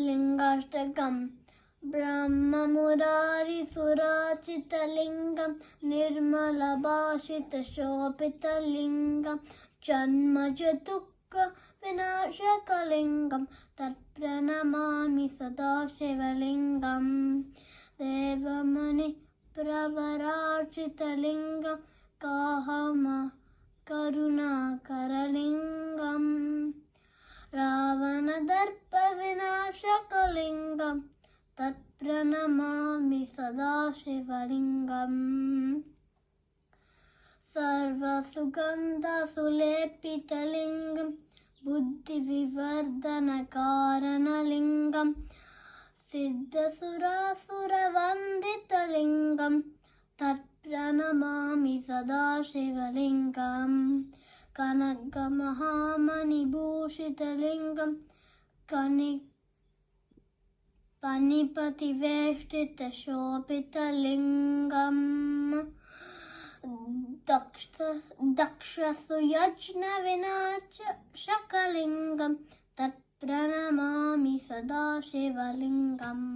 लिङ्गाष्टकम् ब्रह्ममुरारिसुराचितलिङ्गं निर्मलभाषितशोभितलिङ्गं जन्मजदुःखविनाशकलिङ्गं तत्प्रणमामि सदा शिवलिङ्गं देवमणिप्रवरार्चितलिङ्गं करुणाकरलिङ्गं रावणदर्पविनाशकलिङ्गं तत्प्रणमामि सदा शिवलिङ्गम् सर्वसुगन्धसुलेपितलिङ्गं बुद्धिविवर्धनकारणलिङ्गं सिद्धसुरासुरवन्दितलिङ्गं तत्प्रणमामि सदा शिवलिङ्गं कनकमहामणिभूषितलिङ्गं पणिपतिवेष्टितशोभितलिङ्गम् दक्षसुयज्ञविनाशकलिङ्गं तत्प्रणमामि सदा शिवलिङ्गम्